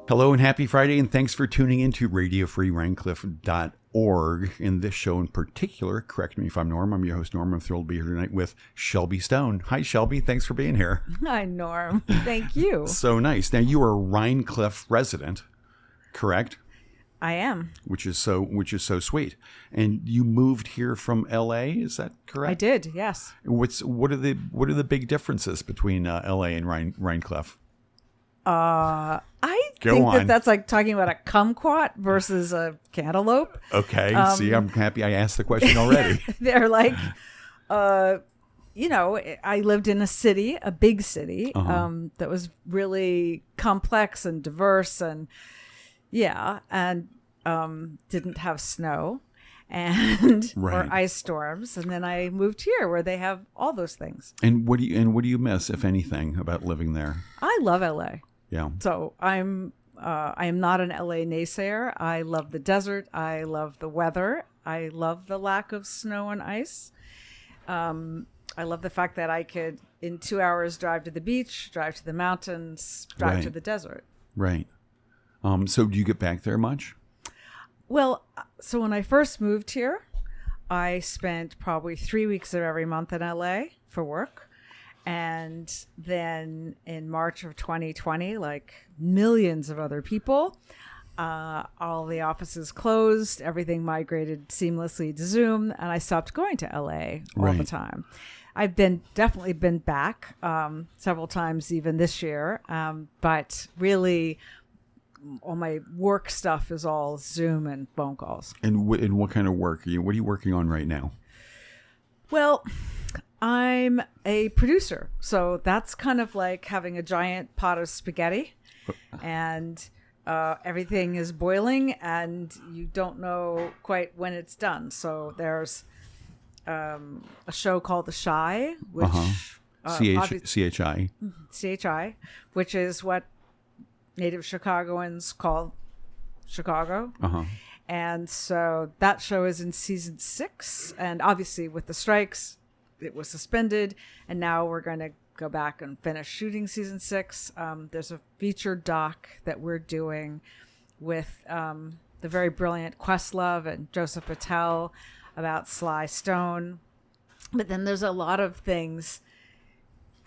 Hello and happy Friday, and thanks for tuning in to RadioFreeRhinecliff.org. In this show in particular, correct me if I'm Norm, I'm your host Norm. I'm thrilled to be here tonight with Shelby Stone. Hi Shelby, thanks for being here. Hi Norm, thank you. So nice. Now you are a Rhinecliff resident, correct? I am. Which is so sweet. And you moved here from LA, is that correct? I did, yes. What are the big differences between LA and Rhinecliff? I think that's like talking about a kumquat versus a cantaloupe. Okay. See, I'm happy I asked the question already. They're like, I lived in a big city, that was really complex and diverse and didn't have snow and or ice storms. And then I moved here where they have all those things. And what do you miss, if anything, about living there? I love LA. Yeah. So I am not an LA naysayer. I love the desert. I love the weather. I love the lack of snow and ice. I love the fact that I could, in 2 hours, drive to the beach, drive to the mountains, drive to the desert. Right. So do you get back there much? Well, so when I first moved here, I spent probably 3 weeks of every month in LA for work. And then in March of 2020, like millions of other people, all the offices closed, everything migrated seamlessly to Zoom, and I stopped going to LA all the time. I've definitely been back several times even this year, but really all my work stuff is all Zoom and phone calls. And what kind of work what are you working on right now? Well, I'm a producer, so that's kind of like having a giant pot of spaghetti and everything is boiling and you don't know quite when it's done. So there's a show called The Chi, which CHI, which is what native Chicagoans call Chicago. And so that show is in season 6, and obviously with the strikes it was suspended, and now we're going to go back and finish shooting season 6. There's a featured doc that we're doing with the very brilliant Questlove and Joseph Patel about Sly Stone. But then there's a lot of things,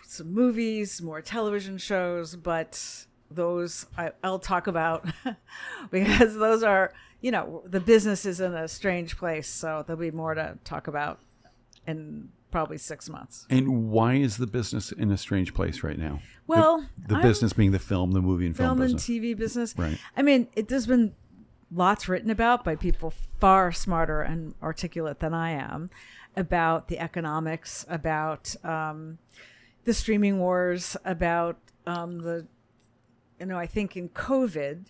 some movies, more television shows, but those I'll talk about because those are, the business is in a strange place. So there'll be more to talk about in probably 6 months. And why is the business in a strange place right now? Well, the business being the film and film business. And TV business. Right. I mean, there's been lots written about by people far smarter and articulate than I am about the economics, about the streaming wars, about I think in COVID,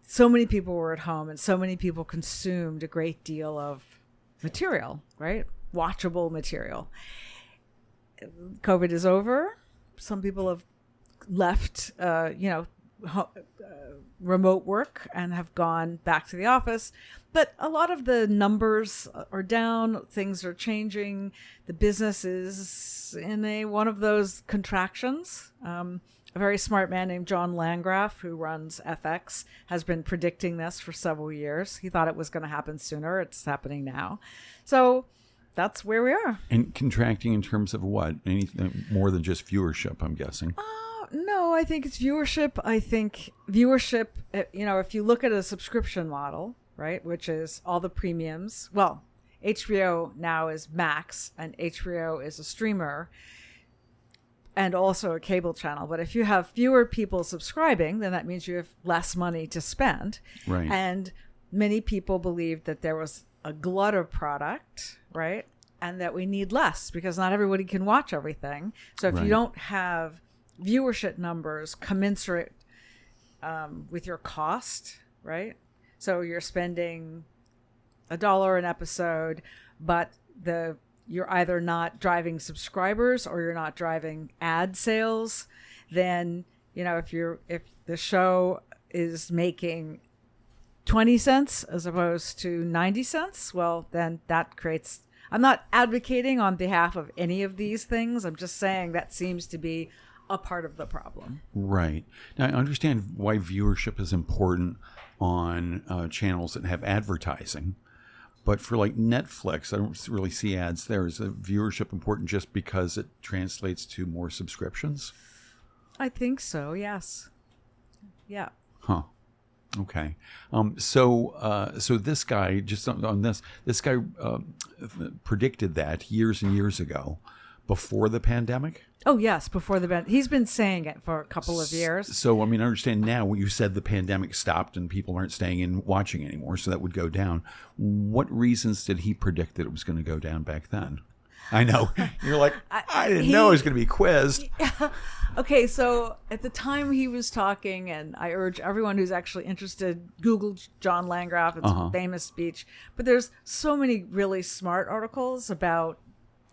so many people were at home and so many people consumed a great deal of material, right? Watchable material. COVID is over. Some people have left, remote work and have gone back to the office. But a lot of the numbers are down. Things are changing. The business is in one of those contractions. A very smart man named John Landgraf, who runs FX, has been predicting this for several years. He thought it was going to happen sooner. It's happening now. So that's where we are. And contracting in terms of what? Anything more than just viewership, I'm guessing. No, I think it's viewership. I think viewership, if you look at a subscription model, right, which is all the premiums. Well, HBO now is Max, and HBO is a streamer and also a cable channel. But if you have fewer people subscribing, then that means you have less money to spend. Right. And many people believed that there was a glut of product, right? And that we need less because not everybody can watch everything. So if you don't have viewership numbers commensurate with your cost, right? So you're spending $1 an episode, but you're either not driving subscribers or you're not driving ad sales. Then, if the show is making 20 cents as opposed to 90 cents, well, then that creates, I'm not advocating on behalf of any of these things. I'm just saying that seems to be a part of the problem. Right. Now, I understand why viewership is important on channels that have advertising. But for like Netflix, I don't really see ads there. Is the viewership important just because it translates to more subscriptions? I think so, yes. Yeah. Huh. Okay. So this guy, just on this guy predicted that years and years ago, before the pandemic? Oh, yes, before the pandemic. He's been saying it for a couple of years. So, I mean, I understand now when you said the pandemic stopped and people aren't staying in watching anymore, so that would go down. What reasons did he predict that it was going to go down back then? I know. You're like, I didn't know it was going to be quizzed. Okay, so at the time he was talking, and I urge everyone who's actually interested, Google John Landgraf. It's a famous speech. But there's so many really smart articles about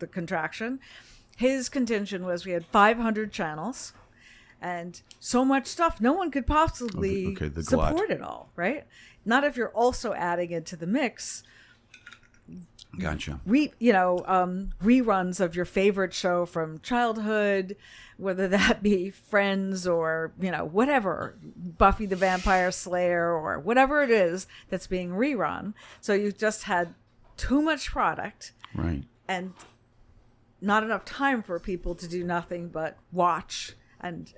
the contraction. His contention was we had 500 channels and so much stuff. No one could possibly support it all, right? Not if you're also adding into the mix. Gotcha. Reruns of your favorite show from childhood, whether that be Friends or, whatever, Buffy the Vampire Slayer or whatever it is that's being rerun. So you just had too much product. Right. And not enough time for people to do nothing but watch and,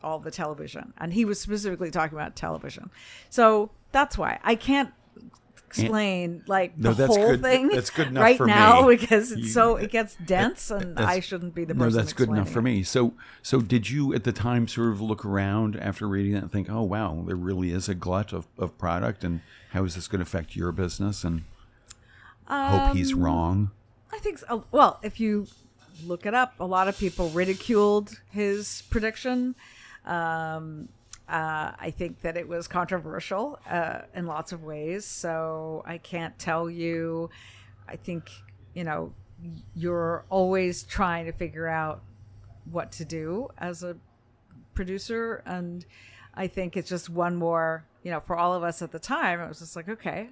all the television. And he was specifically talking about television. So that's why I can't explain the whole thing that's good enough right for now me. Because it gets dense and I shouldn't be the person. No, that's good enough it. for me. So did you at the time sort of look around after reading that and think, oh wow, there really is a glut of product, and how is this going to affect your business? And hope he's wrong. I think so. Well, if you look it up, a lot of people ridiculed his prediction. I think that it was controversial in lots of ways. So I can't tell you. I think, you're always trying to figure out what to do as a producer. And I think it's just one more, for all of us at the time, it was just like, okay,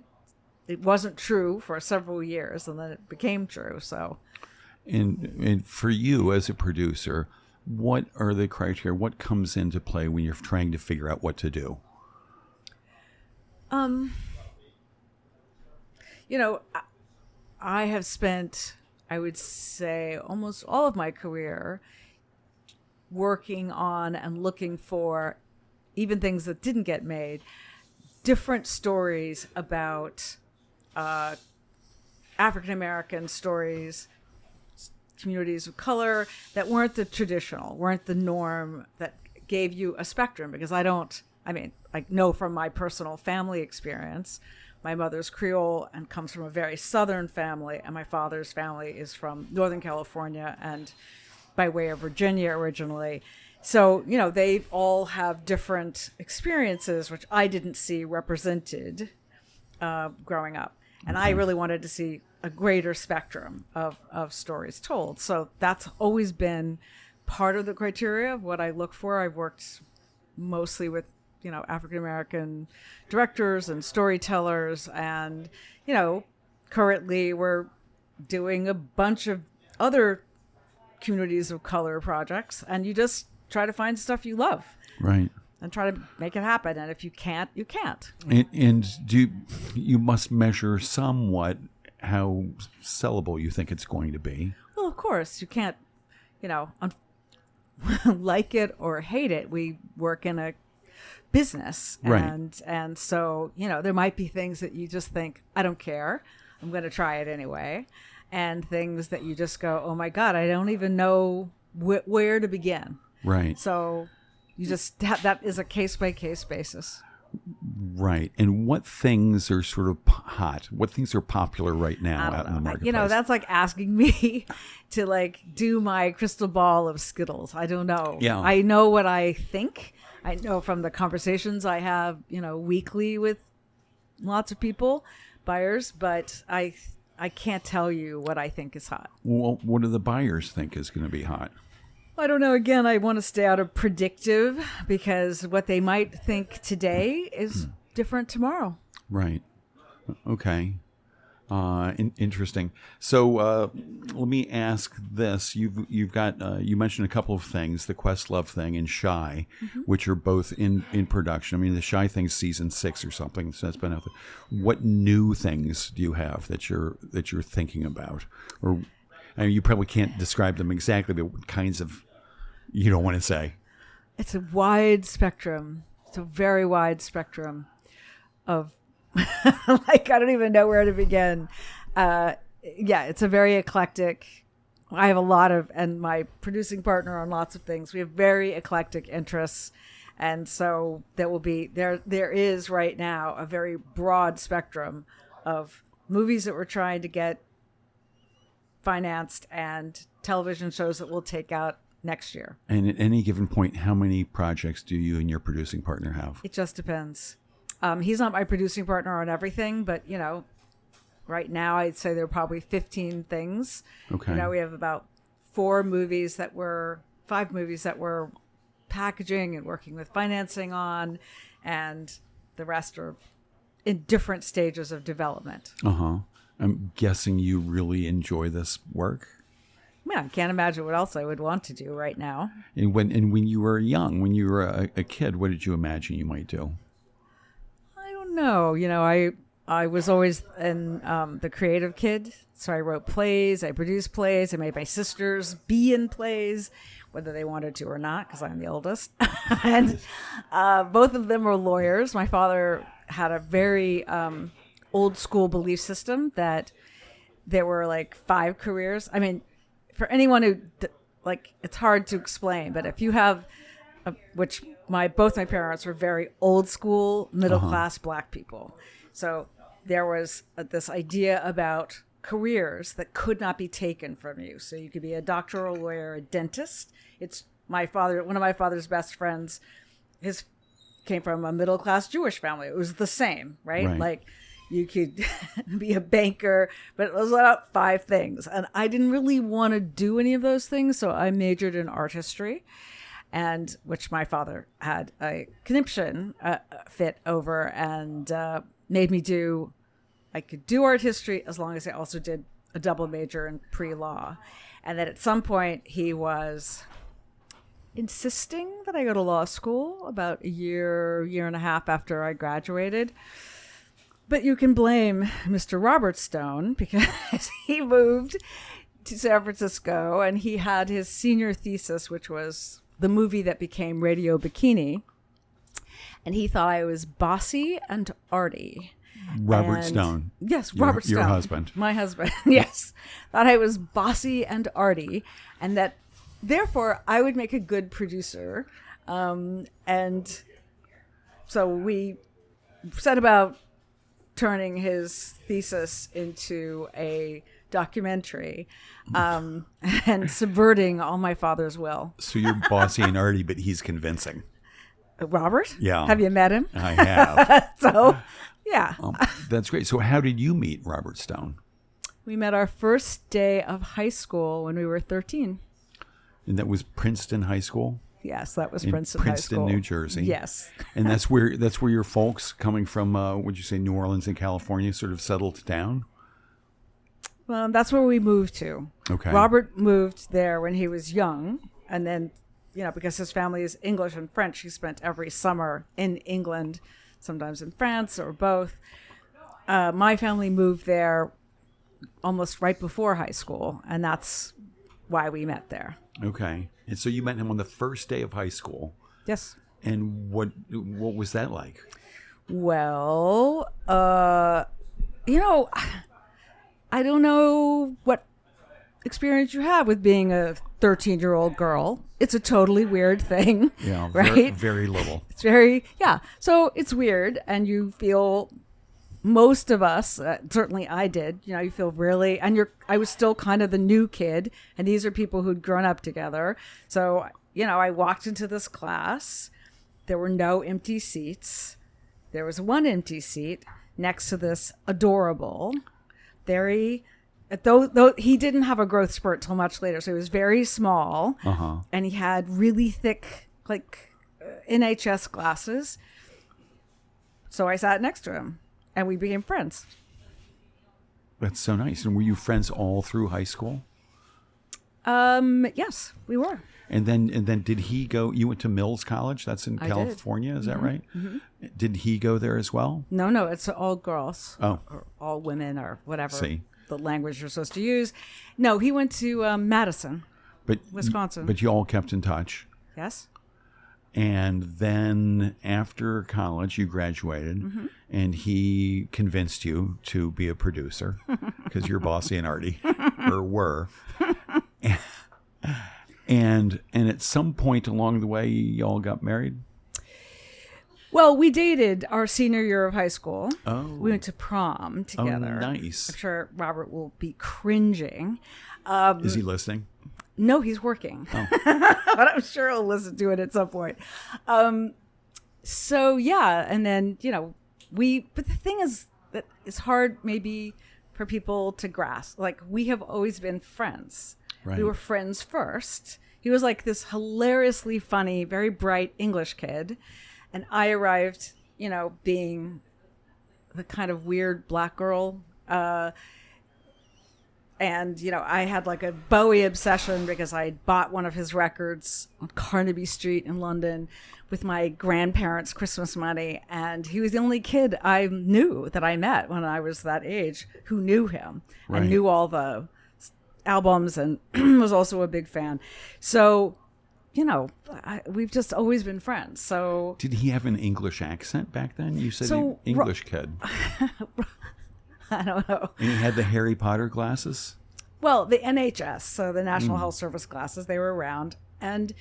it wasn't true for several years and then it became true. So, and for you as a producer, what are the criteria? What comes into play when you're trying to figure out what to do? I have spent, I would say, almost all of my career working on and looking for, even things that didn't get made, different stories about African American stories, communities of color that weren't the traditional, weren't the norm, that gave you a spectrum. Because I know from my personal family experience, my mother's Creole and comes from a very Southern family, and my father's family is from Northern California and by way of Virginia originally. So, they all have different experiences, which I didn't see represented growing up. And I really wanted to see a greater spectrum of stories told. So that's always been part of the criteria of what I look for. I've worked mostly with, African-American directors and storytellers. And, currently we're doing a bunch of other communities of color projects. And you just try to find stuff you love. Right. And try to make it happen. And if you can't, you can't. And you must measure somewhat how sellable you think it's going to be. Well, of course, you can't, like it or hate it. We work in a business. Right. And so, there might be things that you just think, I don't care. I'm going to try it anyway. And things that you just go, oh my God, I don't even know where to begin. Right. So you just, that is a case-by-case basis. Right. And what things are sort of hot? What things are popular right now out in the marketplace? That's like asking me to do my crystal ball of Skittles. I don't know. Yeah. I know what I think. I know from the conversations I have, weekly with lots of people, buyers, but I can't tell you what I think is hot. Well, what do the buyers think is going to be hot? I don't know. Again, I want to stay out of predictive because what they might think today is different tomorrow. Right. Okay. Interesting. So let me ask this: you've got you mentioned a couple of things, the Questlove thing and Shy, which are both in production. I mean, the Shy thing's season 6 or something, so that's been out there. What new things do you have that you're thinking about, or I mean, you probably can't describe them exactly, but what kinds of you don't want to say? It's a wide spectrum. It's a very wide spectrum of. Like, I don't even know where to begin. Yeah, it's a very eclectic. I have a lot of, and my producing partner on lots of things. We have very eclectic interests. And so there is right now a very broad spectrum of movies that we're trying to get financed and television shows that we'll take out next year. And at any given point, how many projects do you and your producing partner have? It just depends. He's not my producing partner on everything, but, right now I'd say there are probably 15 things. Okay. We have about 5 movies that we're packaging and working with financing on, and the rest are in different stages of development. I'm guessing you really enjoy this work. Yeah, I can't imagine what else I would want to do right now. And when you were young, when you were a kid, what did you imagine you might do? No, I was always the creative kid. So I wrote plays, I produced plays, I made my sisters be in plays, whether they wanted to or not, because I'm the oldest. And both of them were lawyers. My father had a very old school belief system that there were like 5 careers. I mean, for anyone who, it's hard to explain, but if you have, both my parents were very old school, middle class Black people. So there was this idea about careers that could not be taken from you. So you could be a doctor or a lawyer, a dentist. It's one of my father's best friends, his came from a middle class Jewish family. It was the same, right? Like you could be a banker, but it was about 5 things. And I didn't really want to do any of those things. So I majored in art history. And which my father had a conniption fit over and made me do. I could do art history as long as I also did a double major in pre-law. And then at some point he was insisting that I go to law school about a year and a half after I graduated. But you can blame Mr. Robert Stone because he moved to San Francisco and he had his senior thesis, which was the movie that became Radio Bikini, and he thought I was bossy and arty. Robert Stone. Yes, Robert Stone. Your husband. My husband, yes. Thought I was bossy and arty, and that, therefore, I would make a good producer. And so we set about turning his thesis into a documentary and subverting all my father's will. So you're bossy and arty, but he's convincing. Robert? Yeah. Have you met him? I have. So, yeah. That's great. So how did you meet Robert Stone? We met our first day of high school when we were 13. And that was Princeton High School? Yes, that was Princeton High School. Princeton, New Jersey. Yes. And that's where your folks coming from, would you say New Orleans and California sort of settled down? Well, that's where we moved to. Okay. Robert moved there when he was young. And then, because his family is English and French, he spent every summer in England, sometimes in France or both. My family moved there almost right before high school. And that's why we met there. Okay. And so you met him on the first day of high school. Yes. And what was that like? Well, I don't know what experience you have with being a 13-year-old girl. It's a totally weird thing. Yeah, right? Very little. It's so it's weird, and you feel, most of us, certainly I did, you feel really, and I was still kind of the new kid, and these are people who'd grown up together. So, I walked into this class. There were no empty seats. There was one empty seat next to this adorable, though he didn't have a growth spurt till much later, so he was very small, and he had really thick, NHS glasses. So I sat next to him, and we became friends. That's so nice. And were you friends all through high school? Yes, we were. And then did he go? You went to Mills College. That's in California. Is that right? Mm-hmm. Did he go there as well? No, it's all girls. Oh, or all women, or whatever See. the language you're supposed to use. No, he went to Madison, Wisconsin. But you all kept in touch. Yes. And then after college, you graduated, and he convinced you to be a producer because you're bossy and arty, or were. And at some point along the way, y'all got married? Well, we dated our senior year of high school. Oh. We went to prom together. Oh, nice. I'm sure Robert will be cringing. Is he listening? No, he's working. Oh. But I'm sure he'll listen to it at some point. So, yeah. And then, but the thing is that it's hard maybe for people to grasp. Like, we have always been friends. Right. We were friends first. He was like this hilariously funny, very bright English kid. And I arrived, being the kind of weird black girl. And, I had like a Bowie obsession because I bought one of his records on Carnaby Street in London with my grandparents' Christmas money. And he was the only kid I knew that I met when I was that age who knew him and knew all the albums and was also a big fan. So, we've just always been friends. So, did he have an English accent back then? You said English kid. I don't know. And he had the Harry Potter glasses? Well, the NHS, so the National Health Service glasses, they were around. And,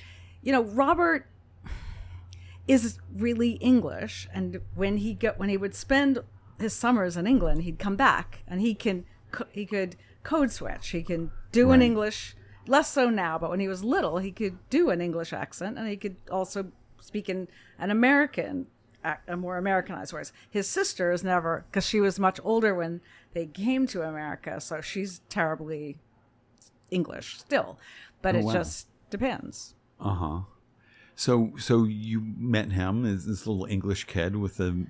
Robert is really English. And when he would spend his summers in England, he'd come back and he could code switch. He can do an English, less so now, but when he was little, he could do an English accent, and he could also speak in an American, a more Americanized voice. His sister is never, because she was much older when they came to America, so she's terribly English still, but it just depends. Uh-huh. So you met him as this little English kid with the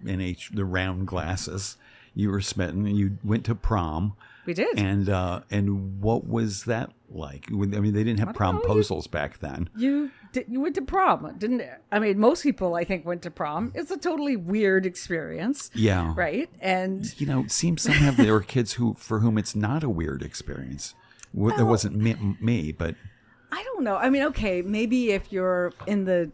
round glasses. You were smitten, and you went to prom. We did. And what was that like? I mean, they didn't have promposals back then. You went to prom, didn't it? I mean, most people, I think, went to prom. It's a totally weird experience. Yeah. Right? And it seems somehow there are kids for whom it's not a weird experience. There wasn't me, but I don't know. I mean, okay, maybe if you're in the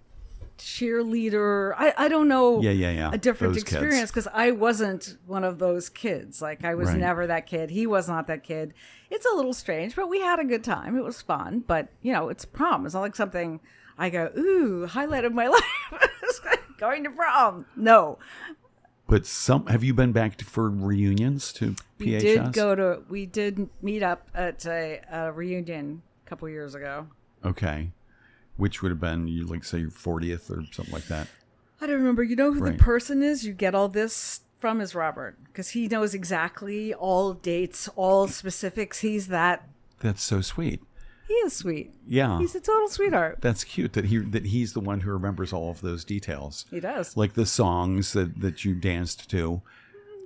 cheerleader, I don't know. Yeah. A different Those experience, because I wasn't one of those kids. Like, I was Right. never that kid. He was not that kid. It's a little strange, but we had a good time. It was fun. But it's prom. It's not like something I go, ooh, highlight of my life. Going to prom. No. But have you been back for reunions to PHS? We did meet up at a reunion a couple years ago. Okay. Which would have been, say, your 40th or something like that? I don't remember. You know who the person is you get all this from is Robert, because he knows exactly all dates, all specifics. He's that. That's so sweet. He is sweet. Yeah. He's a total sweetheart. That's cute that he's the one who remembers all of those details. He does. Like the songs that you danced to.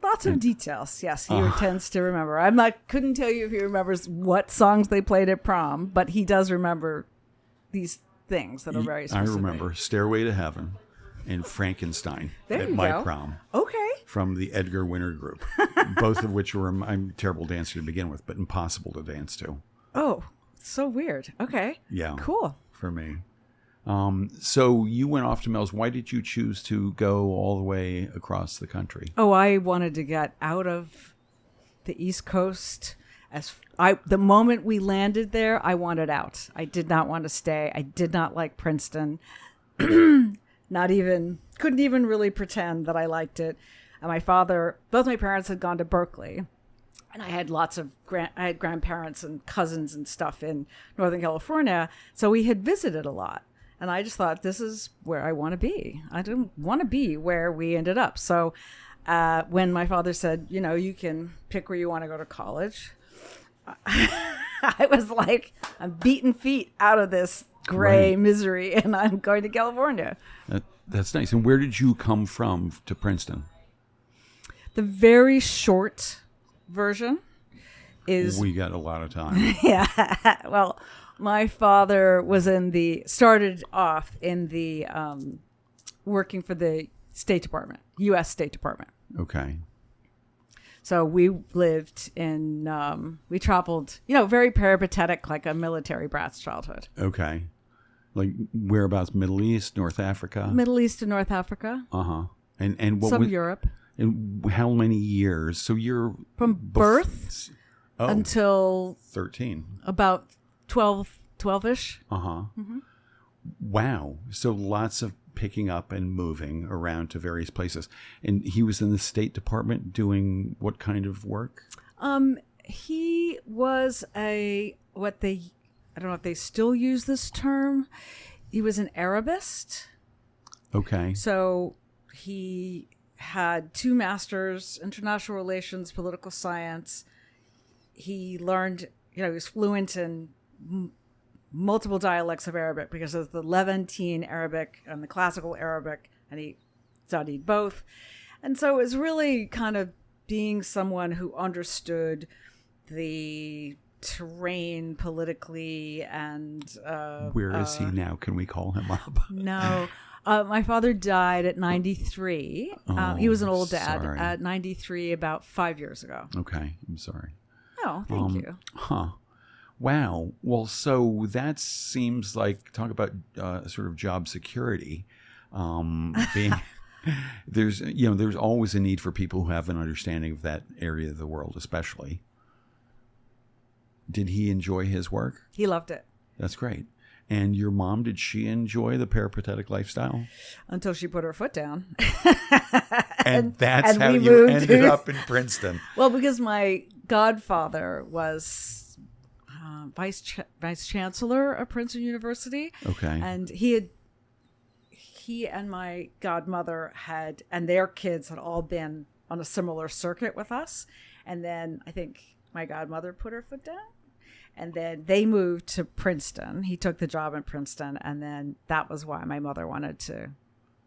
Lots of details. Yes, he tends to remember. Couldn't tell you if he remembers what songs they played at prom, but he does remember these things that are very specific. I remember Stairway to Heaven and Frankenstein at my prom. Okay. From the Edgar Winter Group, both of which I'm a terrible dancer to begin with, but impossible to dance to. Oh, so weird. Okay. Yeah. Cool. For me. So you went off to Mills. Why did you choose to go all the way across the country? Oh, I wanted to get out of the East Coast. The moment we landed there, I wanted out. I did not want to stay. I did not like Princeton. Couldn't even really pretend that I liked it. And both my parents had gone to Berkeley. And I had I had grandparents and cousins and stuff in Northern California. So we had visited a lot. And I just thought, this is where I want to be. I don't want to be where we ended up. So when my father said, you can pick where you want to go to college, I was like, I'm beating feet out of this gray misery, and I'm going to California. That's nice. And where did you come from to Princeton? The very short version. We got a lot of time. Yeah. Well, my father was started off in the working for the State Department, U.S. State Department. Okay. So we lived we traveled, very peripatetic, like a military brat's childhood. Okay. Like whereabouts? Middle East, North Africa? Middle East and North Africa. Uh-huh. And what some Europe. And how many years? So you're... From birth until... 13. About 12-ish. Uh-huh. Mm-hmm. Wow. So lots of picking up and moving around to various places. And he was in the State Department doing what kind of work? He was I don't know if they still use this term. He was an Arabist. Okay. So he had 2 masters, international relations, political science. He learned, he was fluent in multiple dialects of Arabic because of the Levantine Arabic and the classical Arabic, and he studied both. And so it was really kind of being someone who understood the terrain politically and... Where is he now? Can we call him up? No. My father died at 93. He was an old dad at 93 about 5 years ago. Okay. I'm sorry. Oh, thank you. Huh. Wow. Well, so that seems like, talk about sort of job security. There's always a need for people who have an understanding of that area of the world, especially. Did he enjoy his work? He loved it. That's great. And your mom, did she enjoy the peripatetic lifestyle? Until she put her foot down. and that's how you ended up in Princeton. Well, because my godfather was vice chancellor of Princeton University. Okay. And he and my godmother and their kids had all been on a similar circuit with us. And then I think my godmother put her foot down. And then they moved to Princeton. He took the job in Princeton. And then that was why my mother wanted to,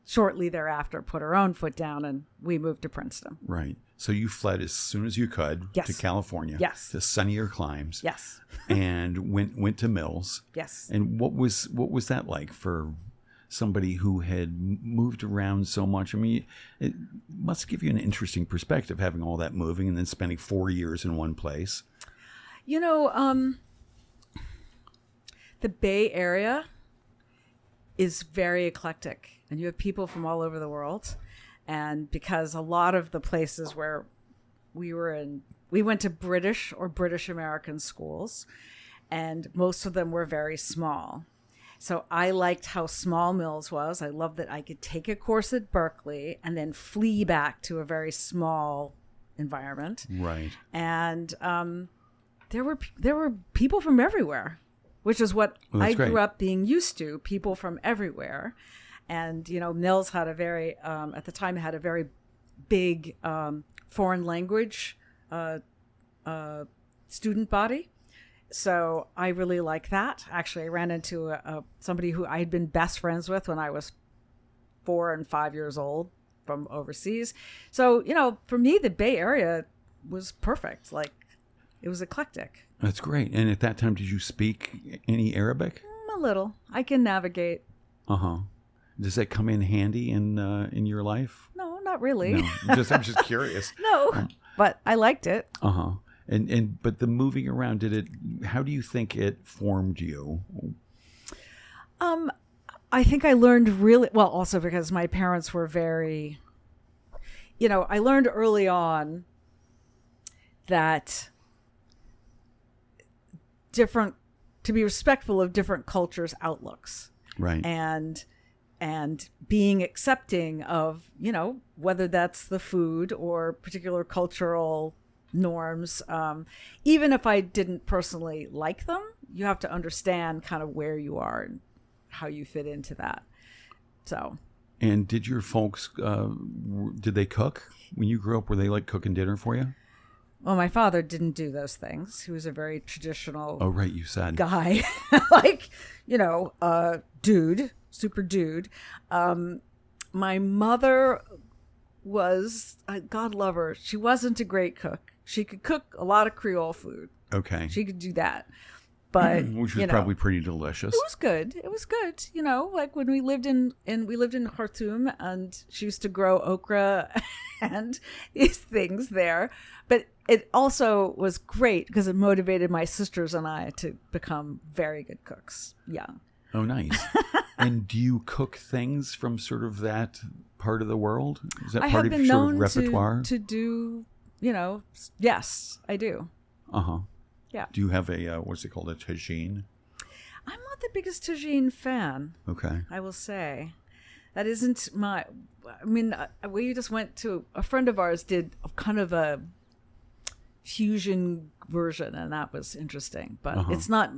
shortly thereafter, put her own foot down. And we moved to Princeton. Right. So you fled as soon as you could to California. Yes. To sunnier climes. Yes. And went to Mills. Yes. And what was that like for somebody who had moved around so much? I mean, it must give you an interesting perspective, having all that moving and then spending 4 years in one place. The Bay Area is very eclectic, and you have people from all over the world. And because a lot of the places where we went to British or British American schools, and most of them were very small. So I liked how small Mills was. I loved that I could take a course at Berkeley and then flee back to a very small environment. Right. And there were people from everywhere, which is what I grew up being used to, people from everywhere. And, Mills had at the time, had a very big foreign language student body. So I really like that. Actually, I ran into somebody who I had been best friends with when I was 4 and 5 years old from overseas. So, for me, the Bay Area was perfect. Like, it was eclectic. That's great. And at that time, did you speak any Arabic? A little. I can navigate. Uh-huh. Does that come in handy in your life? No, not really. No, I'm just curious. No, but I liked it. Uh-huh. But the moving around, how do you think it formed you? I think I learned really well, also because my parents were very, I learned early on that to be respectful of different cultures' outlooks. Right. And being accepting of, whether that's the food or particular cultural norms. Even if I didn't personally like them, you have to understand kind of where you are and how you fit into that. So. And did your folks, did they cook when you grew up? Were they like cooking dinner for you? Well, my father didn't do those things. He was a very traditional you said. Guy. Like, dude, super dude. My mother was, God love her, she wasn't a great cook. She could cook a lot of Creole food. Okay. She could do that. But which was probably pretty delicious. It was good. It was good. Like when we lived in Khartoum, and she used to grow okra and these things there. But it also was great because it motivated my sisters and I to become very good cooks young. Oh, nice. And do you cook things from sort of that part of the world? Is that part of your sort of repertoire? To do, yes, I do. Uh-huh. Yeah. Do you have a, what's it called, a tagine? I'm not the biggest tagine fan. Okay. I will say. That isn't we just went to, a friend of ours did kind of a fusion version, and that was interesting. But it's not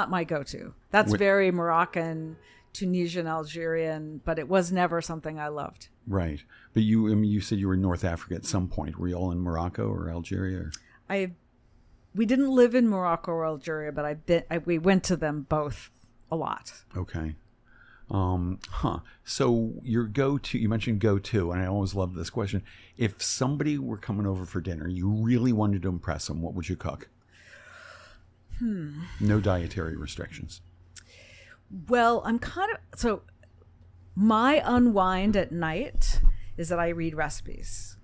my go-to. That's very Moroccan, Tunisian, Algerian, but it was never something I loved. Right. But you said you were in North Africa at some point. Were you all in Morocco or Algeria? We didn't live in Morocco or Algeria, but we went to them both a lot. Okay. So your go-to, you mentioned go-to, and I always love this question. If somebody were coming over for dinner, you really wanted to impress them, what would you cook? No dietary restrictions. Well, so my unwind at night is that I read recipes.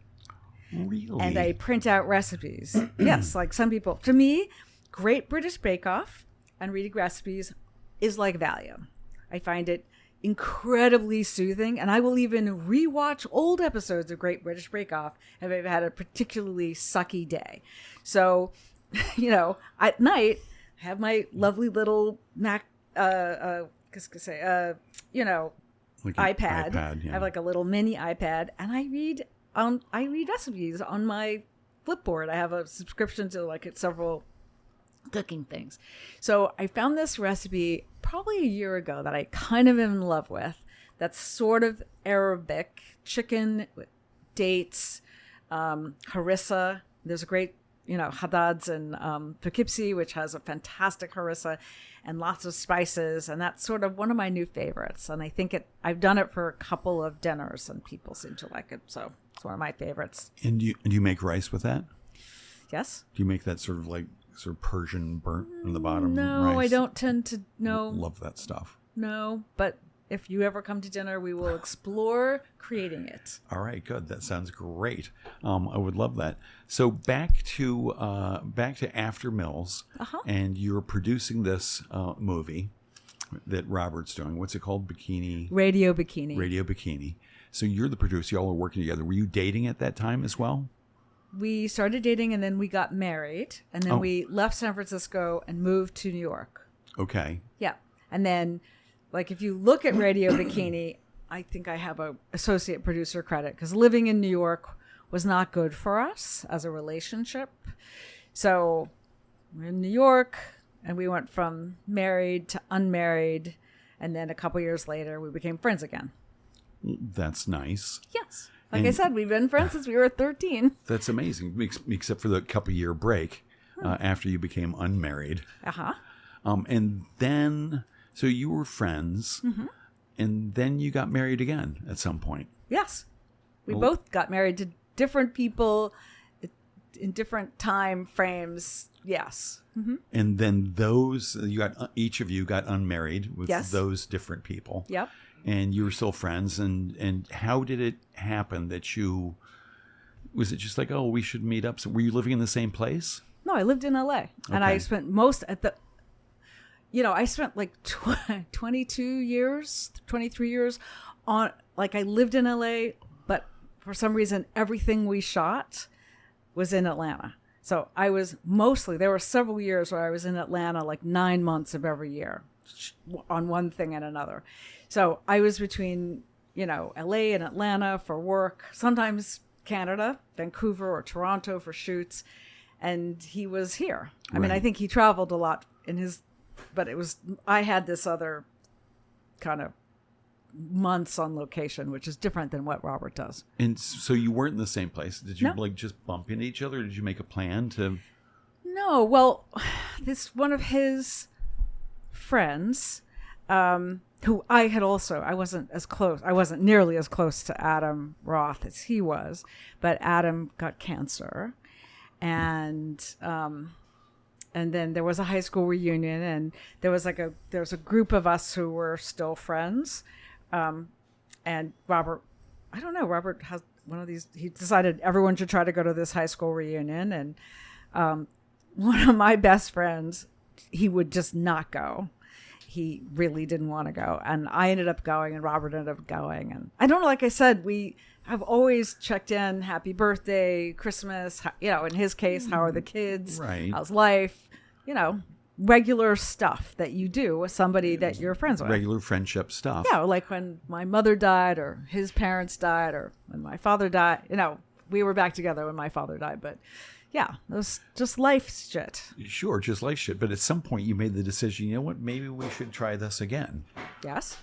Really? And I print out recipes. Yes, like some people. To me, Great British Bake Off and reading recipes is like Valium. I find it incredibly soothing, and I will even rewatch old episodes of Great British Bake Off if I've had a particularly sucky day. So, at night, I have my lovely little iPad. iPad, yeah. I have like a little mini iPad, and I read recipes on my Flipboard. I have a subscription to several cooking things. So I found this recipe probably a year ago that I kind of am in love with. That's sort of Arabic chicken with dates, harissa. There's a great, Haddad's in Poughkeepsie, which has a fantastic harissa and lots of spices. And that's sort of one of my new favorites. And I think I've done it for a couple of dinners and people seem to like it. So it's one of my favorites. And do you make rice with that? Yes. Do you make that sort of Persian burnt on the bottom? No, rice? I don't tend to. No. Love that stuff. No, but if you ever come to dinner, we will explore creating it. All right, good. That sounds great. I would love that. So back to After Mills, and you're producing this movie that Robert's doing. What's it called? Radio Bikini. Radio Bikini. So you're the producer. Y'all are working together. Were you dating at that time as well? We started dating, and then we got married, and then we left San Francisco and moved to New York. Okay. Yeah. And then, if you look at Radio Bikini, I think I have a associate producer credit, because living in New York was not good for us as a relationship. So we're in New York, and we went from married to unmarried, and then a couple years later, we became friends again. That's nice. Yes. I said, we've been friends since we were 13. That's amazing, except for the couple-year break after you became unmarried. And then, so you were friends, and then you got married again at some point. Yes. We both got married to different people in different time frames. Yes. Mm-hmm. And then each of you got unmarried with those different people. Yep. And you were still friends, and how did it happen that was it just we should meet up? So were you living in the same place? No, I lived in LA, and I spent I spent 22 years, 23 years on, I lived in LA, but for some reason, everything we shot was in Atlanta. So I was there were several years where I was in Atlanta 9 months of every year on one thing and another. So I was between, LA and Atlanta for work, sometimes Canada, Vancouver or Toronto for shoots. And he was here. I mean, I think he traveled a lot but I had this other kind of months on location, which is different than what Robert does. And so you weren't in the same place. Did you just bump into each other? Or did you make a plan to? No. Well, this one of his friends, who I wasn't nearly as close to Adam Roth as he was, but Adam got cancer. And then there was a high school reunion, and there was a group of us who were still friends. And Robert has one of these, he decided everyone should try to go to this high school reunion. And one of my best friends, he would just not go. He really didn't want to go. And I ended up going, and Robert ended up going. And I don't know, like I said, we have always checked in, happy birthday, Christmas, in his case, how are the kids? Right. How's life? Regular stuff that you do with somebody that you're friends with. Regular friendship stuff. Yeah, like when my mother died, or his parents died, or when my father died. We were back together when my father died, but yeah, it was just life shit. Sure, just life shit. But at some point you made the decision, you know what, maybe we should try this again. Yes.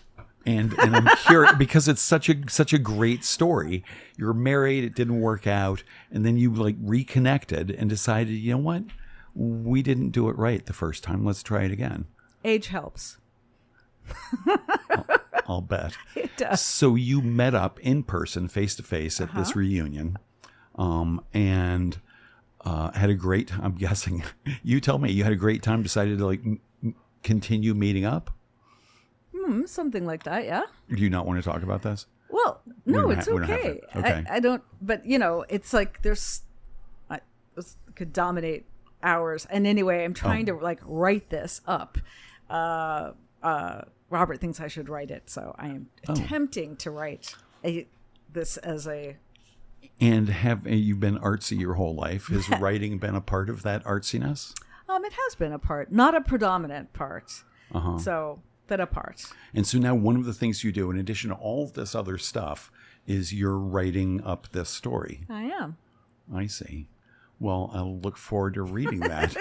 And I'm curious because it's such a great story. You were married, it didn't work out, and then you reconnected and decided, you know what? We didn't do it right the first time. Let's try it again. Age helps. I'll bet. It does. So you met up in person, face to face at this reunion, and had a great, I'm guessing, you tell me, you had a great time, decided to continue meeting up? Something like that, yeah. Do you not want to talk about this? Well, no, it's okay. Okay. I don't, but it's like this could dominate hours. And anyway, I'm trying to write this up. Robert thinks I should write it, so I am attempting to write this as a. And have you been artsy your whole life? Has writing been a part of that artsiness? It has been a part, not a predominant part. So, but a part. And so now one of the things you do, in addition to all of this other stuff, is you're writing up this story. I am. I see. Well, I'll look forward to reading that.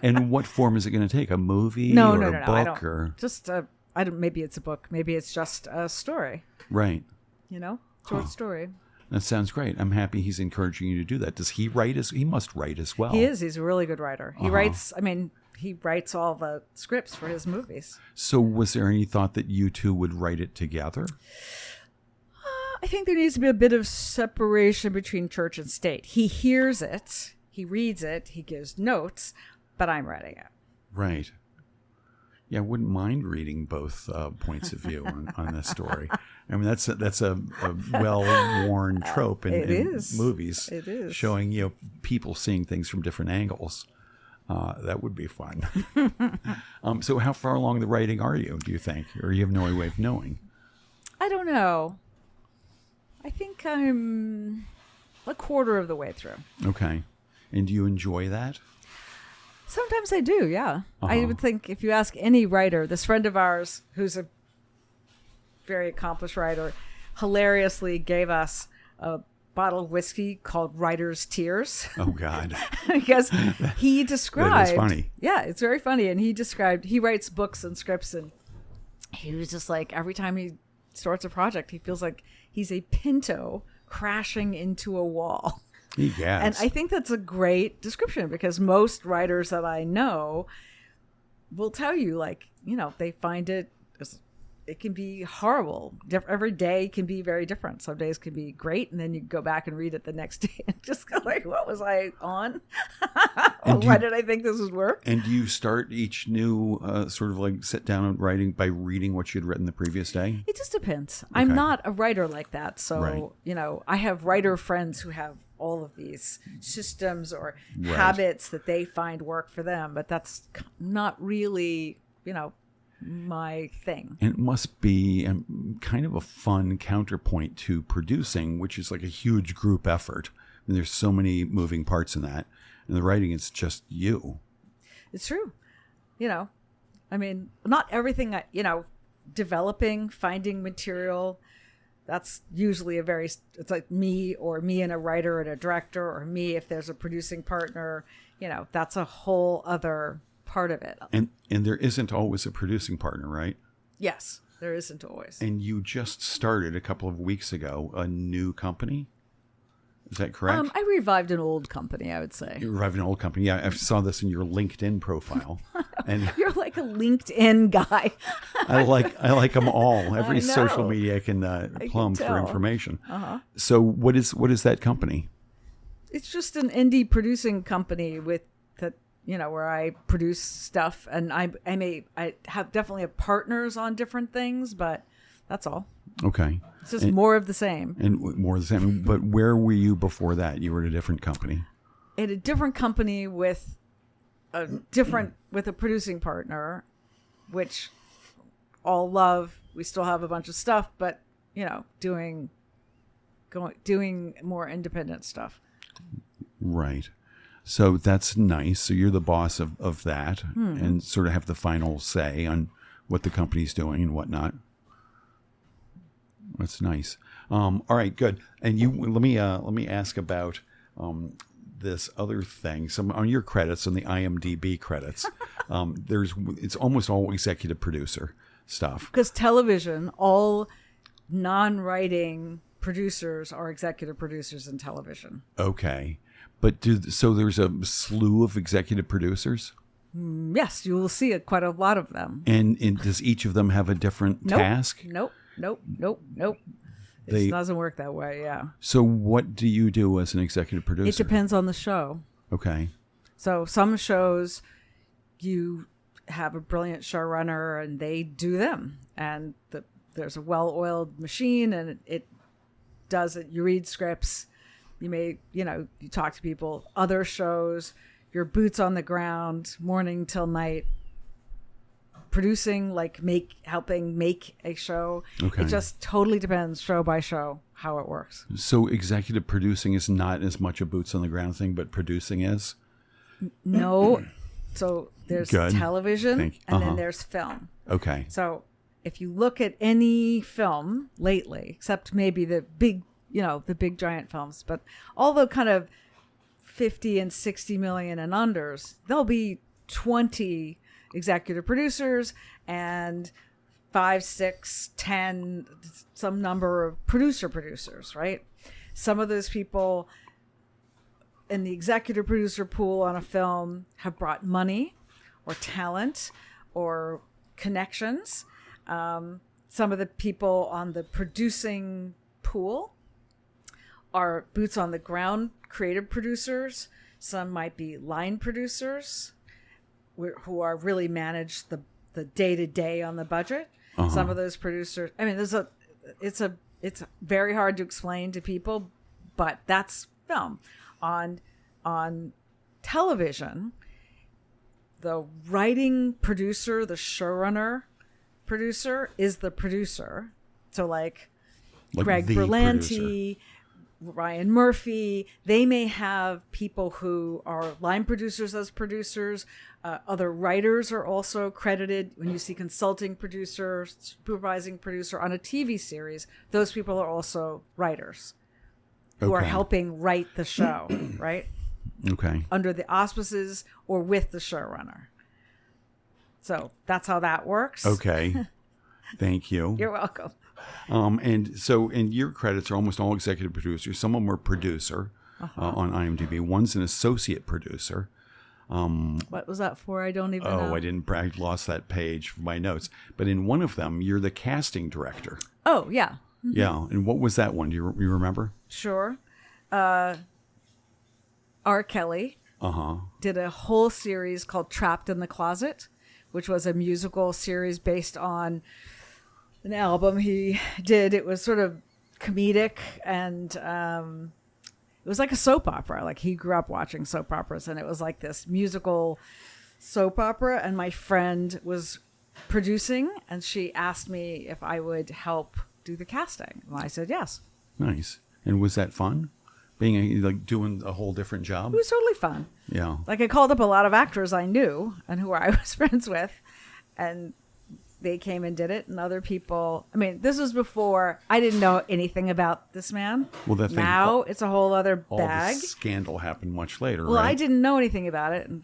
And what form is it going to take? A movie or a book? I don't. Or just I don't. Maybe it's a book. Maybe it's just a story. Right. Short story. That sounds great. I'm happy he's encouraging you to do that. Does he write he must write as well. He is. He's a really good writer. He writes. He writes all the scripts for his movies. So, was there any thought that you two would write it together? I think there needs to be a bit of separation between church and state. He hears it. He reads it, he gives notes, but I'm writing it. Right. Yeah, I wouldn't mind reading both points of view on this story. I mean, that's a well-worn trope in movies. It is. Showing, people seeing things from different angles. That would be fun. So how far along the writing are you, do you think? Or you have no way of knowing? I don't know. I think I'm a quarter of the way through. Okay. And do you enjoy that? Sometimes I do, yeah. I would think if you ask any writer, this friend of ours who's a very accomplished writer, hilariously gave us a bottle of whiskey called Writer's Tears. Oh, God. Because he described... That is funny. Yeah, it's very funny. And he writes books and scripts, and he was just like, every time he starts a project, he feels like he's a Pinto crashing into a wall. Yes. And I think that's a great description, because most writers that I know will tell you, they find it can be horrible. Every day can be very different. Some days can be great, and then you go back and read it the next day and just go what was I on? Why did I think this would work? And do you start each new sit down and writing by reading what you'd written the previous day? It just depends. Okay. I'm not a writer like that. So, right. I have writer friends who have all of these systems or habits that they find work for them, but that's not really, my thing. And it must be kind of a fun counterpoint to producing, which is like a huge group effort. And there's so many moving parts in that. And the writing is just you. It's true. Not everything, developing, finding material, that's usually it's like me and a writer and a director, or me if there's a producing partner, that's a whole other part of it. And there isn't always a producing partner, right? Yes, there isn't always. And you just started a couple of weeks ago a new company? Is that correct? I revived an old company, I would say. You revived an old company. Yeah, I saw this in your LinkedIn profile. And You're like a LinkedIn guy. I like them all. Every I social know. media I can plumb for tell. information. So what is that company? It's just an indie producing company with that, where I produce stuff, and I have definitely have partners on different things, but that's all. Okay. It's just more of the same. And more of the same. But where were you before that? You were at a different company. In a different company with a producing partner, which all love. We still have a bunch of stuff, but doing more independent stuff. Right. So that's nice. So you're the boss of that and sort of have the final say on what the company's doing and whatnot. That's nice. All right, good. And let me ask about this other thing. Some on your credits, on the IMDb credits, it's almost all executive producer stuff. Because television, all non-writing producers are executive producers in television. Okay, but so there's a slew of executive producers. Yes, you will see quite a lot of them. And does each of them have a different task? Nope. It doesn't work that way, yeah. So what do you do as an executive producer? It depends on the show. Okay. So some shows you have a brilliant showrunner and they do them. And there's a well-oiled machine and it does it. You read scripts. You may, you talk to people. Other shows, you're boots on the ground, morning till night, producing, like helping make a show. Okay. It just totally depends, show by show, how it works. So executive producing is not as much a boots on the ground thing, but producing is? No. So there's television and then there's film. Okay. So if you look at any film lately, except maybe the big giant films, but all the kind of 50 and 60 million and unders, there'll be 20 executive producers and 5, 6, 10, some number of producers, right? Some of those people in the executive producer pool on a film have brought money or talent or connections. Some of the people on the producing pool are boots on the ground creative producers. Some might be line producers who are really manage the day-to-day on the budget. Some of those producers, I mean, it's very hard to explain to people, but that's film. On television, the writing producer, the showrunner producer is the producer. So like Greg Berlanti, Ryan Murphy, they may have people who are line producers as producers. Other writers are also credited. When you see consulting producer, supervising producer on a TV series, those people are also writers who are helping write the show, right? Okay. Under the auspices or with the showrunner. So that's how that works. Okay. Thank you. You're welcome. And so, your credits are almost all executive producers. Some of them are producer on IMDb. One's an associate producer. What was that for? I don't even know. I didn't. I lost that page from my notes. But in one of them, you're the casting director. Oh, yeah. Mm-hmm. Yeah. And what was that one? Do you remember? Sure. R. Kelly did a whole series called Trapped in the Closet, which was a musical series based on an album he did. It was sort of comedic and it was like a soap opera. Like he grew up watching soap operas and it was like this musical soap opera. And my friend was producing and she asked me if I would help do the casting. And I said yes. Nice. And was that fun? Doing a whole different job? It was totally fun. Yeah. Like I called up a lot of actors I knew and who I was friends with, and they came and did it. And other people, I mean, this was before I didn't know anything about this man. Well, that thing, now it's a whole other bag. All the scandal happened much later, well, right? I didn't know anything about it, and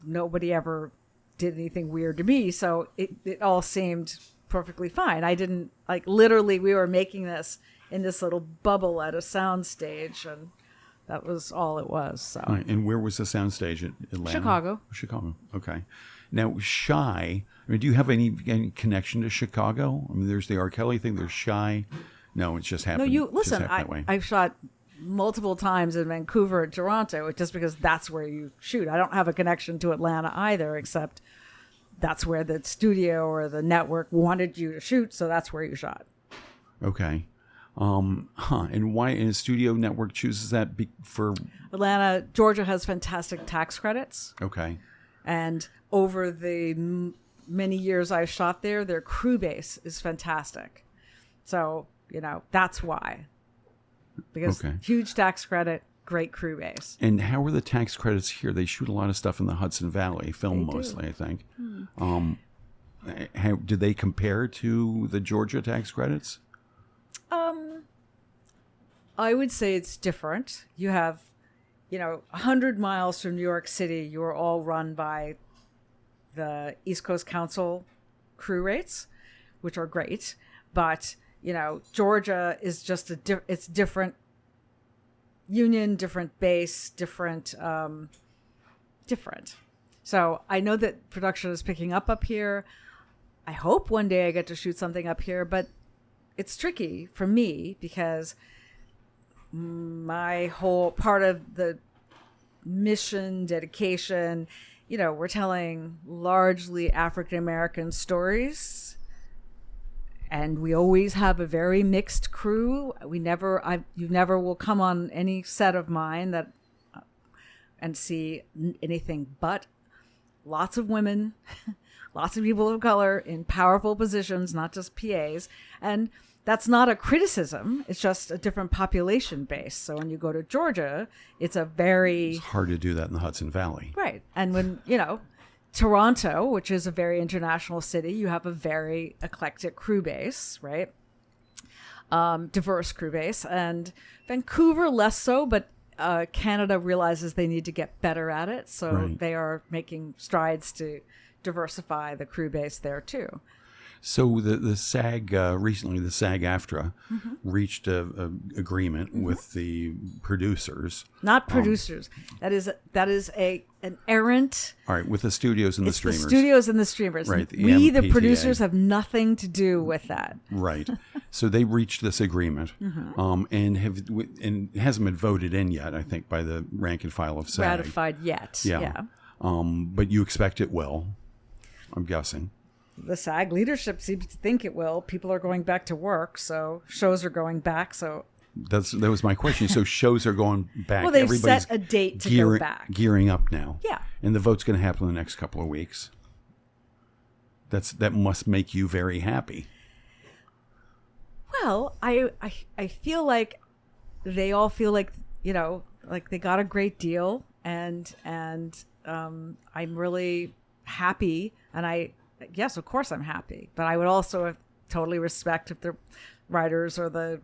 nobody ever did anything weird to me. So it all seemed perfectly fine. I didn't, literally, we were making this in this little bubble at a sound stage, and that was all it was. So. Right. And where was the soundstage? At Atlanta? Chicago. Okay. Now, Shy. I mean, do you have any connection to Chicago? I mean, there's the R. Kelly thing. There's Shy. No, it's just happened. No, you listen. That way. I've shot multiple times in Vancouver and Toronto, just because that's where you shoot. I don't have a connection to Atlanta either, except that's where the studio or the network wanted you to shoot, so that's where you shot. Okay. And why in a studio network chooses that for Atlanta? Georgia has fantastic tax credits. Okay. And over the many years I shot there, their crew base is fantastic. So, that's why. Because huge tax credit, great crew base. And how are the tax credits here? They shoot a lot of stuff in the Hudson Valley, mostly, I think. How did they compare to the Georgia tax credits? I would say it's different. You have, 100 miles from New York City, you're all run by the East Coast Council crew rates, which are great. But, Georgia is just it's different union, different base, different. So I know that production is picking up here. I hope one day I get to shoot something up here, but it's tricky for me because my whole part of the mission, dedication, we're telling largely African American stories, and we always have a very mixed crew. You never will come on any set of mine and see anything but lots of women, lots of people of color in powerful positions, not just PAs. And that's not a criticism. It's just a different population base. So when you go to Georgia, it's hard to do that in the Hudson Valley. Right. And when, Toronto, which is a very international city, you have a very eclectic crew base, right? Diverse crew base. And Vancouver, less so, but Canada realizes they need to get better at it. So They are making strides to diversify the crew base there too. So the SAG recently, the SAG-AFTRA reached a agreement with the producers. Not producers. That is an errant. All right, with the studios and the streamers. The studios and the streamers. Right. The producers, have nothing to do with that. Right. So they reached this agreement, and it hasn't been voted in yet. I think by the rank and file of SAG. Ratified yet. Yeah. But you expect it will. I'm guessing. The SAG leadership seems to think it will. People are going back to work, so shows are going back. So that was my question. So shows are going back. Well, they've set a date to go back. Gearing up now. Yeah. And the vote's going to happen in the next couple of weeks. That must make you very happy. Well, I feel like they all feel like like they got a great deal, and I'm really happy, and yes, of course I'm happy, but I would also totally respect if the writers or the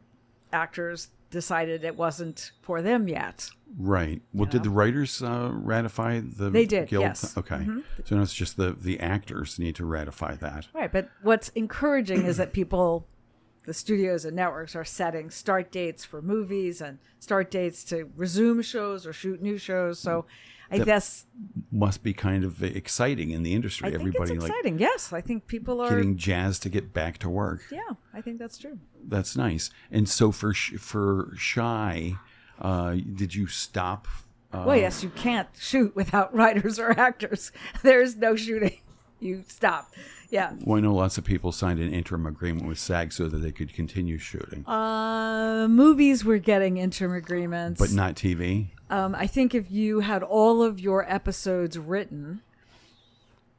actors decided it wasn't for them yet. Right. Well, did the writers ratify the They did, guild? yes. Okay. So now it's just the actors need to ratify that. Right, but what's encouraging is that the studios and networks are setting start dates for movies and start dates to resume shows or shoot new shows. So I guess must be kind of exciting in the industry. I think Everybody it's exciting. Yes, I think people are getting jazzed to get back to work. Yeah, I think that's true. That's nice. And so for Shy, did you stop? Well, yes, you can't shoot without writers or actors. There's no shooting. You stop. Yeah. Well, I know lots of people signed an interim agreement with SAG so that they could continue shooting. Movies were getting interim agreements. But not TV? I think if you had all of your episodes written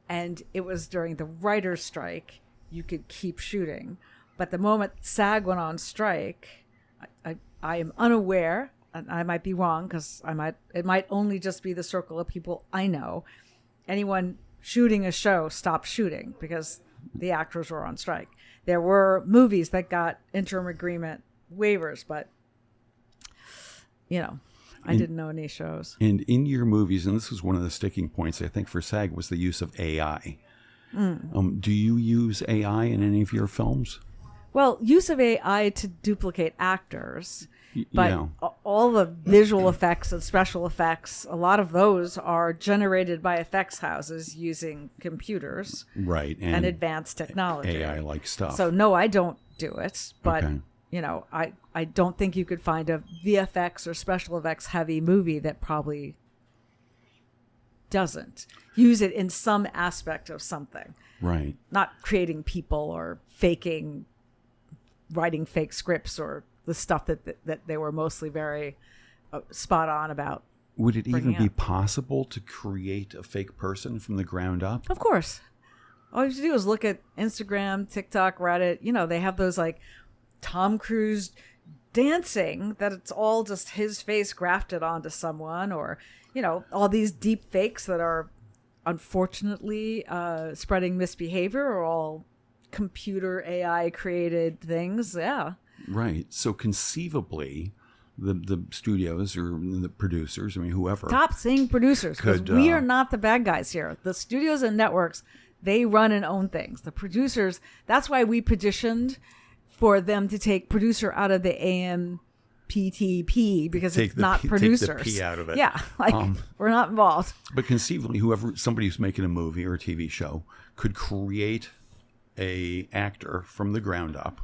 and it was during the writer's strike, you could keep shooting. But the moment SAG went on strike, I am unaware, and I might be wrong because it might only just be the circle of people I know. Anyone shooting a show stopped shooting because the actors were on strike. There were movies that got interim agreement waivers, but I didn't know any shows. And in your movies, and this was one of the sticking points I think for SAG, was the use of AI. Do you use AI in any of your films? Well, use of AI to duplicate actors, but Yeah. all the visual effects and special effects, a lot of those are generated by effects houses using computers Right. and advanced technology. AI-like stuff. So no, I don't do it, but Okay. I don't think you could find a VFX or special effects heavy movie that probably doesn't use it in some aspect of something. Right. Not creating people or writing fake scripts or the stuff that they were mostly very spot on about. Would it even be up. possible to create a fake person from the ground up? Of course. All you have to do is look at Instagram, TikTok, Reddit. They have those like Tom Cruise dancing that it's all just his face grafted onto someone, or, all these deep fakes that are unfortunately spreading misbehavior, are all computer AI created things. Yeah. Right. So conceivably, the studios or the producers, whoever. Stop saying producers, because Could, we are not the bad guys here. The studios and networks, they run and own things. The producers, that's why we petitioned for them to take producer out of the AMPTP, because it's not producers. Take the P out of it. Yeah, we're not involved. But conceivably, somebody who's making a movie or a TV show could create a actor from the ground up,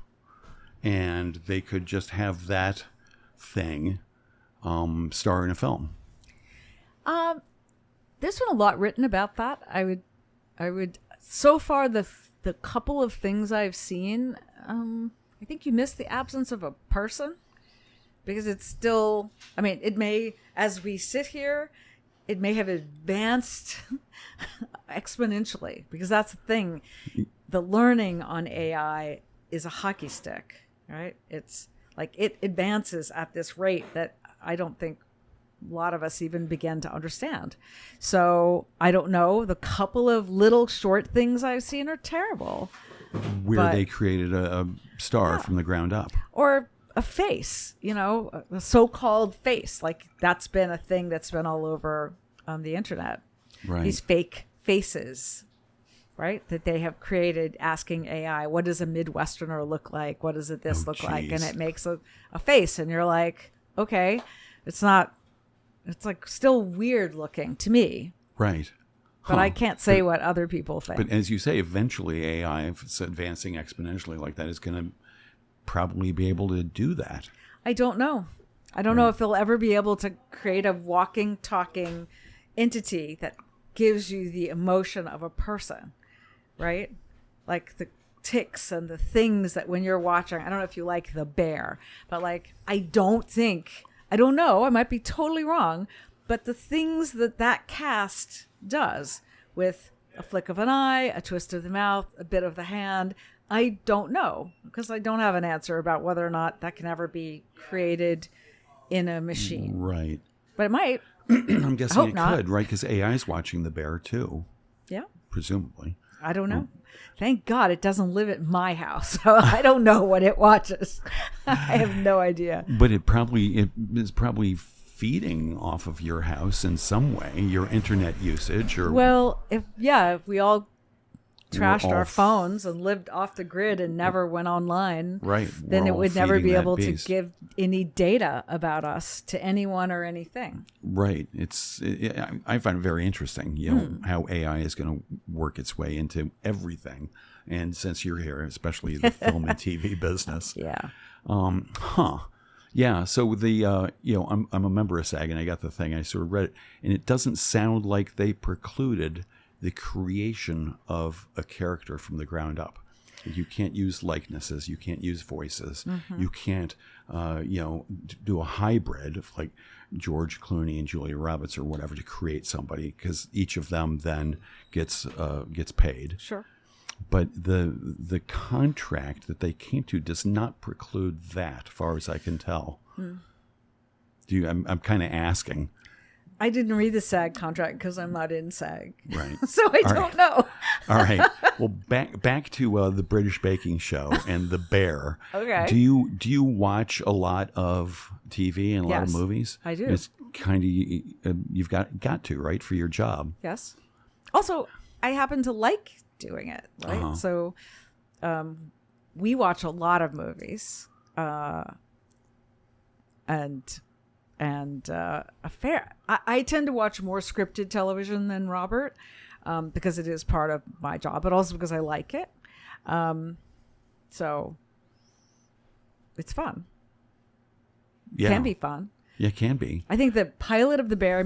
and they could just have that thing star in a film. There's been a lot written about that. I would. So far, the couple of things I've seen, I think you miss the absence of a person, because it's still. It may, as we sit here, it may have advanced exponentially, because that's the thing. The learning on AI is a hockey stick, right? It's like it advances at this rate that I don't think a lot of us even begin to understand. So I don't know. The couple of little short things I've seen are terrible. Where they created a star from the ground up. Or a face, a so-called face. Like, that's been a thing that's been all over the internet. Right. These fake faces, right, that they have created, asking AI, what does a Midwesterner look like? What does this look like? And it makes a face. And you're like, okay, it's like still weird looking to me. Right. But I can't say what other people think. But as you say, eventually AI, if it's advancing exponentially like that, is going to probably be able to do that. I don't know. I don't know if they'll ever be able to create a walking, talking entity that gives you the emotion of a person, right? Like the ticks and the things that when you're watching, I don't know if you like The Bear, but I don't know, I might be totally wrong, but the things that cast does with a flick of an eye, a twist of the mouth, a bit of the hand, I don't know, because I don't have an answer about whether or not that can ever be created in a machine. Right. But it might. I'm guessing it not. could, right? Because AI is watching The Bear too. Yeah. Presumably. I don't know. Thank God it doesn't live at my house, so I don't know what it watches. I have no idea. But it is probably feeding off of your house in some way, your internet usage, or if we all trashed our phones and lived off the grid and never went online, right? Then it would never be able beast. to give any data about us to anyone or anything. Right. I find it very interesting, how AI is going to work its way into everything. And since you're here, especially the film and TV business. Yeah. Yeah. So I'm a member of SAG, and I got the thing. I sort of read it, and it doesn't sound like they precluded the creation of a character from the ground up. You can't use likenesses. You can't use voices. Mm-hmm. You can't, do a hybrid of like George Clooney and Julia Roberts or whatever to create somebody, because each of them then gets paid. Sure. But the contract that they came to does not preclude that, far as I can tell. I'm kind of asking. I didn't read the SAG contract because I'm not in SAG. Right. So I don't know. All right. Well, back to the British Baking Show and The Bear. Okay. Do you watch a lot of TV and a lot of movies? I do. It's kind of you've got to, right, for your job. Yes. Also, I happen to like doing it, right? Uh-huh. So we watch a lot of movies, and a fair. I tend to watch more scripted television than Robert, because it is part of my job, but also because I like it. So it's fun. Yeah. Can be fun. Yeah, it can be. I think the pilot of The Bear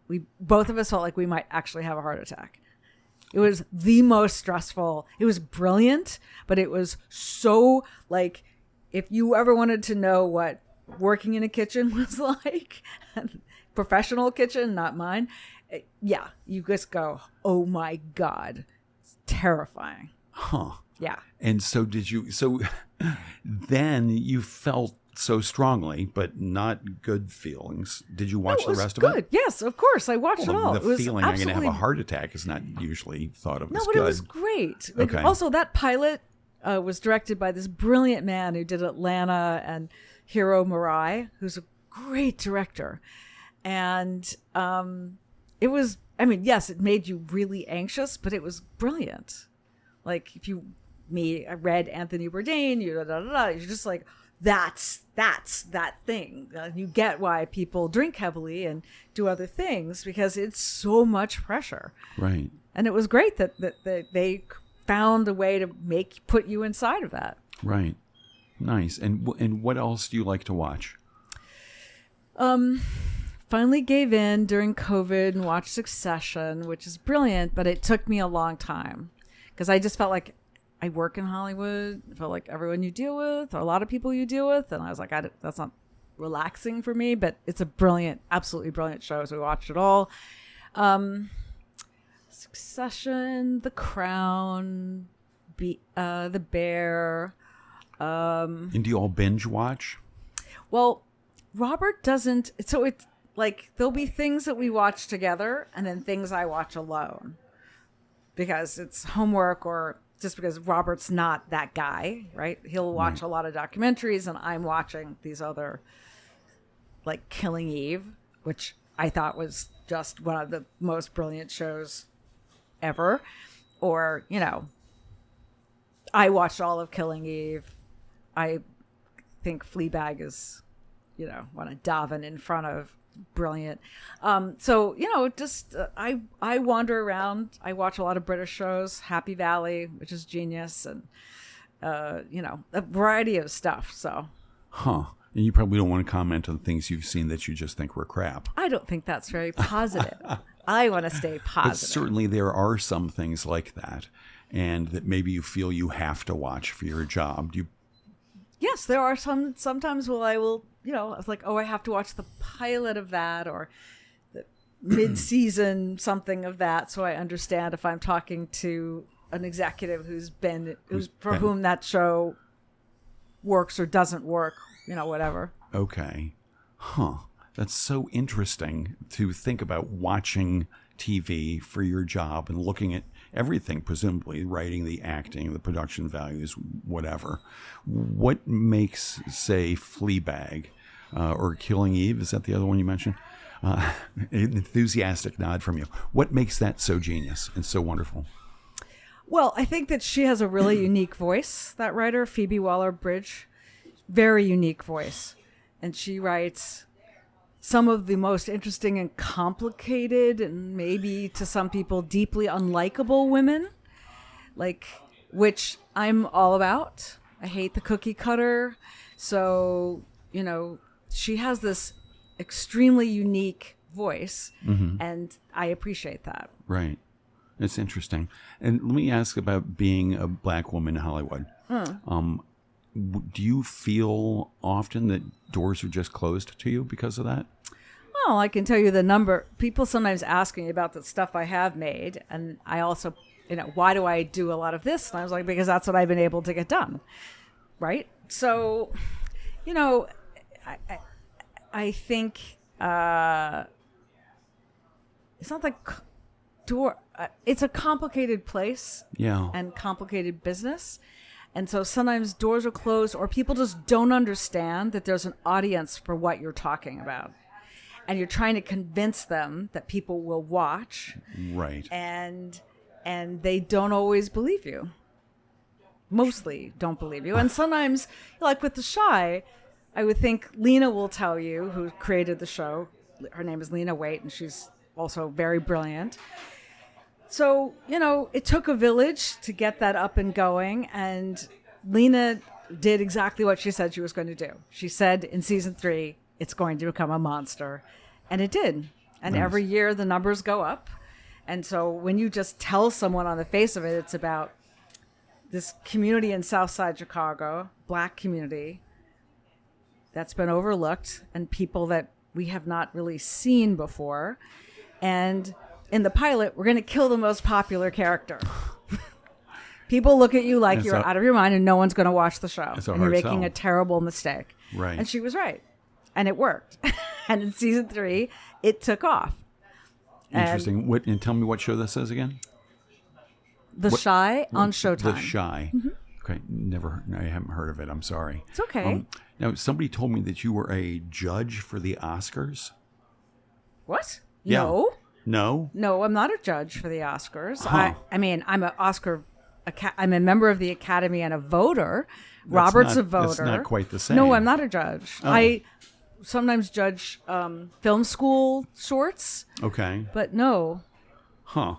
we both of us felt like we might actually have a heart attack. It was the most stressful. It was brilliant, but it was so like, if you ever wanted to know what working in a kitchen was like, professional kitchen, not mine. Yeah, you just go, oh my God, it's terrifying. Huh. Yeah. And so then you felt so strongly, but not good feelings. Did you watch the rest of it? Yes, of course. I watched it all. The It was feeling I'm going to have a absolutely- heart attack is not usually thought of as but good. it was great. Like, Okay. Also, that pilot was directed by this brilliant man who did Atlanta and Hiro Murai, who's a great director. And it was, I mean, yes, it made you really anxious, but it was brilliant. Like, if I read Anthony Bourdain, you're just like, that's that thing. You get why people drink heavily and do other things, because it's so much pressure. Right. And it was great that they found a way to put you inside of that. Right. Nice. And what else do you like to watch? Finally gave in during COVID and watched Succession, which is brilliant, but it took me a long time because I just felt like I work in Hollywood. I felt like everyone you deal with, or a lot of people you deal with, and I was like, that's not relaxing for me. But it's a brilliant, absolutely brilliant show. So we watched it all. Succession, The Crown, The Bear. And do you all binge watch? Well, Robert doesn't. So it's like there'll be things that we watch together, and then things I watch alone because it's homework, or just because Robert's not that guy, right? He'll watch a lot of documentaries, and I'm watching these other, like Killing Eve, which I thought was just one of the most brilliant shows ever. Or, I watched all of Killing Eve. I think Fleabag is, want to daven in front of. Brilliant. So, I wander around. I watch a lot of British shows, Happy Valley, which is genius, and, a variety of stuff. So. Huh. And you probably don't want to comment on things you've seen that you just think were crap. I don't think that's very positive. I want to stay positive. But certainly there are some things like that, and that maybe you feel you have to watch for your job. Yes, there are sometimes I was like, oh, I have to watch the pilot of that, or the mid-season something of that, so I understand if I'm talking to an executive for whom that show works or doesn't work, whatever. Okay. Huh. That's so interesting to think about watching TV for your job and looking at everything, presumably writing, the acting, the production values, whatever. What makes, say, Fleabag or Killing Eve, is that the other one you mentioned? An enthusiastic nod from you. What makes that so genius and so wonderful? Well, I think that she has a really unique voice, that writer, Phoebe Waller-Bridge. Very unique voice. And she writes some of the most interesting and complicated and maybe to some people deeply unlikable women, which I'm all about. I hate the cookie cutter. So, she has this extremely unique voice, and I appreciate that. Right. It's interesting. And let me ask about being a black woman in Hollywood. Do you feel often that doors are just closed to you because of that? Well, I can tell you the number. People sometimes ask me about the stuff I have made. And I also, why do I do a lot of this? And I was like, because that's what I've been able to get done. Right? So, I think it's not like it's a complicated place. Yeah. And complicated business. And so sometimes doors are closed, or people just don't understand that there's an audience for what you're talking about. And you're trying to convince them that people will watch. Right. And they don't always believe you. mostly don't believe you. And sometimes, like with The Shy, I would think Lena will tell you, who created the show. Her name is Lena Waite, and she's also very brilliant. So, it took a village to get that up and going, and Lena did exactly what she said she was going to do. She said in season 3, it's going to become a monster, and it did. And Nice. Every year the numbers go up. And so when you just tell someone on the face of it, it's about this community in Southside Chicago, Black community, that's been overlooked, and people that we have not really seen before. And in the pilot, we're going to kill the most popular character. People look at you like you're out of your mind and no one's going to watch the show. And you're making a terrible mistake. Right. And she was right. And it worked. And in season 3, it took off. Interesting. And tell me what show this is again? The Shy on Showtime. The Shy. Mm-hmm. Okay. I haven't heard of it. I'm sorry. It's okay. Now, somebody told me that you were a judge for the Oscars. What? Yeah. No. No? No, I'm not a judge for the Oscars. Huh. I'm an Oscar. I'm a member of the Academy and a voter. Robert's a voter. That's not quite the same. No, I'm not a judge. Oh. I sometimes judge film school shorts. Okay. But no. Huh.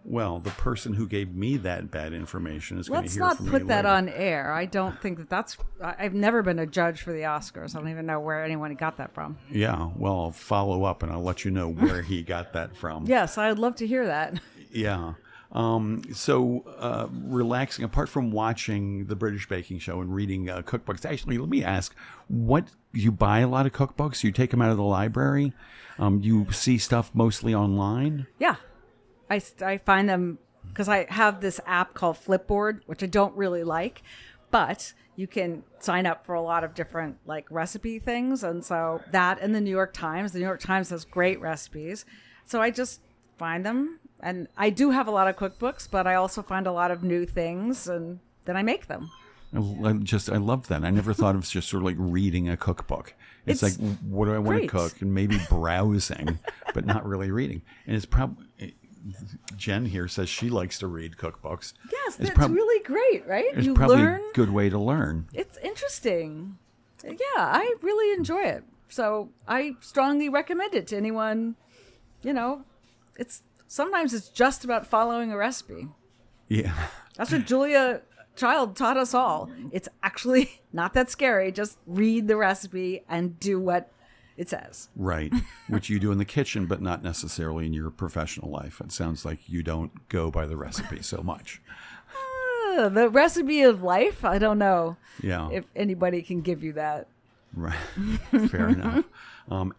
Well, the person who gave me that bad information is going to hear Let's from not me put that later. on air. I don't think that's. I've never been a judge for the Oscars. I don't even know where anyone got that from. Yeah. Well, I'll follow up and I'll let you know where he got that from. Yes, I'd love to hear that. Yeah. So relaxing, apart from watching the British Baking Show and reading cookbooks, actually, let me ask, you buy a lot of cookbooks? You take them out of the library? You see stuff mostly online? Yeah. I find them because I have this app called Flipboard, which I don't really like, but you can sign up for a lot of different like recipe things. And so that and the New York Times has great recipes. So I just find them. And I do have a lot of cookbooks, but I also find a lot of new things and then I make them. I love that. I never thought of just sort of like reading a cookbook. It's like, what do I want to cook? And maybe browsing, but not really reading. And it's probably, Jen here says she likes to read cookbooks. Yes, that's really great, right? It's probably a good way to learn. It's interesting. Yeah, I really enjoy it. So I strongly recommend it to anyone. Sometimes it's just about following a recipe. Yeah. That's what Julia Child taught us all. It's actually not that scary. Just read the recipe and do what it says. Right. Which you do in the kitchen, but not necessarily in your professional life. It sounds like you don't go by the recipe so much. The recipe of life? I don't know. Yeah. If anybody can give you that. Right. Fair enough.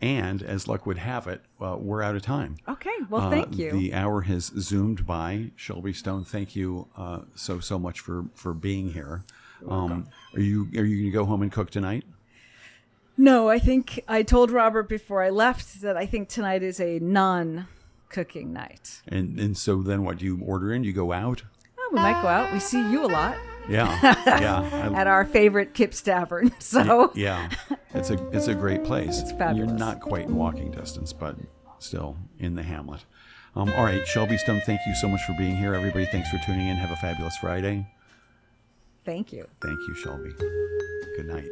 And as luck would have it, we're out of time. Okay. Well, thank you. The hour has zoomed by. Shelby Stone, thank you so much for being here. Are you going to go home and cook tonight? No, I think I told Robert before I left that I think tonight is a non-cooking night. And so then what, do you order in? You go out? Oh, we might go out. We see you a lot. Yeah. At our favorite Kip's Tavern. So yeah. It's a great place. It's fabulous. You're not quite in walking distance, but still in the hamlet. All right, Shelby Stone, thank you so much for being here. Everybody, thanks for tuning in. Have a fabulous Friday. Thank you. Thank you, Shelby. Good night.